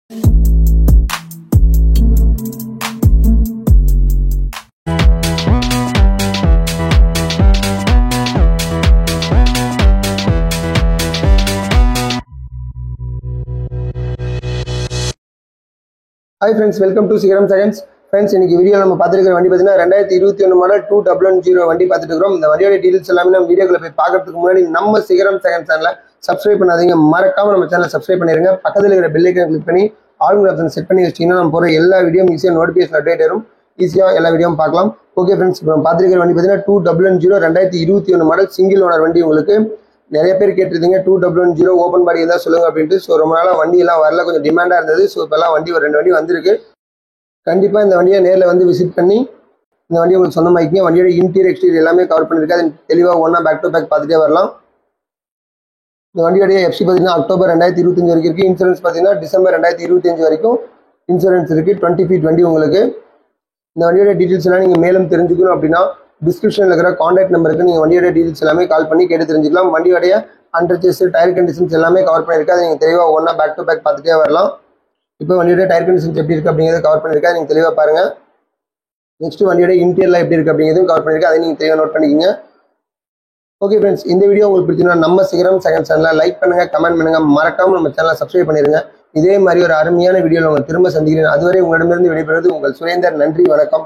Hi friends, welcome to Sigaram Seconds. Friends, இன்னைக்கு video நம்ம பார்த்துருக்கிற வண்டி பார்த்தீங்கன்னா 2021 மாடல் 2110 வண்டி பார்த்துட்டு இருக்கிறோம். இந்த வண்டியோட டீடைல்ஸ் எல்லாமே நம்ம வீடியோக்குள்ள போய் பார்க்கறதுக்கு முன்னாடி நம்ம சிகரம் செகண்ட் சேனலை சப்ஸ்கிரைப் பண்ணாதீங்க, மறக்காம நம்ம சேனலை சப்ஸ்கிரைப் பண்ணிருங்க. பக்கத்தில் இருக்கிற பெல் ஐக்கானை கிளிக் பண்ணி ஆல் ஆப்ஷன் செட் பண்ணி வச்சிங்கன்னா நம்ம போகிற எல்லா வீடியோ ஈஸியாக நோட்டிஃபிகேஷன் அப்டேட் வரும், ஈஸியாக எல்லா வீடியோவும் பார்க்கலாம். ஓகே ஃப்ரெண்ட்ஸ், இப்போ நம்ம பார்த்துருக்கிற வண்டி பார்த்தீங்கன்னா 2110 2021 மாடல் சிங்கிள் ஓனர் வண்டி. உங்களுக்கு நிறைய பேர் கேட்டிருந்தீங்க 2110 ஓப்பன் பாடி எதாவது சொல்லுங்க அப்படின்ட்டு. ஸோ ரொம்ப நாளாக வண்டி எல்லாம் வரல, கொஞ்சம் டிமாண்டாக இருந்தது. ஸோ இப்போல்லாம் வண்டி ஒரு 2 வண்டி வந்திருக்கு. கண்டிப்பாக இந்த வண்டியை நேரில் வந்து விசிட் பண்ணி இந்த வண்டி உங்களுக்கு சொந்தமாக்கிங்க. வண்டியோட இன்டீரியர் எக்ஸ்டீரியர் எல்லாமே கவர் பண்ணியிருக்கேன். அது தெளிவாக ஒன்றா பேக் டு பேக் பார்த்துட்டே வரலாம். இந்த வண்டியோடைய எஃப்சி பார்த்தீங்கன்னா அக்டோபர் 2025 வரைக்கும் இருக்குது. இன்சூரன்ஸ் பார்த்தீங்கன்னா டிசம்பர் 2025 வரைக்கும் இன்சூரன்ஸ் இருக்குது. 20 ஃபீட் வண்டி உங்களுக்கு. இந்த வண்டியோட டீட்டெயில்ஸ் எல்லாம் நீங்கள் மேலும் தெரிஞ்சுக்கணும் அப்படின்னா டிஸ்கிரிப்ஷனில் இருக்கிற கான்டாக்ட் நம்பருக்கு நீங்கள் வண்டியோட டீட்டெயில்ஸ் எல்லாமே கால் பண்ணி கேட்டு தெரிஞ்சுக்கலாம். வண்டியோடைய அண்டர்ச்சேஸ் டயர் கண்டிஷன்ஸ் எல்லாமே கவர் பண்ணியிருக்கேன். அது நீங்கள் தெளிவாக ஒன்றா பேக் டு பேக் பார்த்துட்டே வரலாம். இப்போ வண்டியோட டயர் கண்டிஷன்ஸ் எப்படி இருக்குது அப்படிங்கிறத கவர் பண்ணியிருக்கேன், நீங்கள் தெளிவாக பாருங்கள். நெக்ஸ்ட் வண்டியோட இன்டீரியர்லாம் எப்படி இருக்குது அப்படிங்கிறதும் கவர் பண்ணியிருக்கேன், அதை நீங்கள் தெளிவாக நோட் பண்ணிக்கிங்க. ஓகே ஃப்ரெண்ட்ஸ், இந்த வீடியோ உங்களுக்கு பிடிச்சிங்கன்னா நம்ம சிகரம் செகண்ட் சேனலை லைக் பண்ணுங்கள், கமெண்ட் பண்ணுங்கள், மறக்காமல் நம்ம சேனலை சப்ஸ்கிரைப் பண்ணிடுங்க. இதே மாதிரி ஒரு அருமையான வீடியோவில் உங்களை திரும்ப சந்திக்கிறேன். அதுவரை உங்களிடமிருந்து விடைபெறுவது உங்கள் சுரேந்தர். நன்றி, வணக்கம்.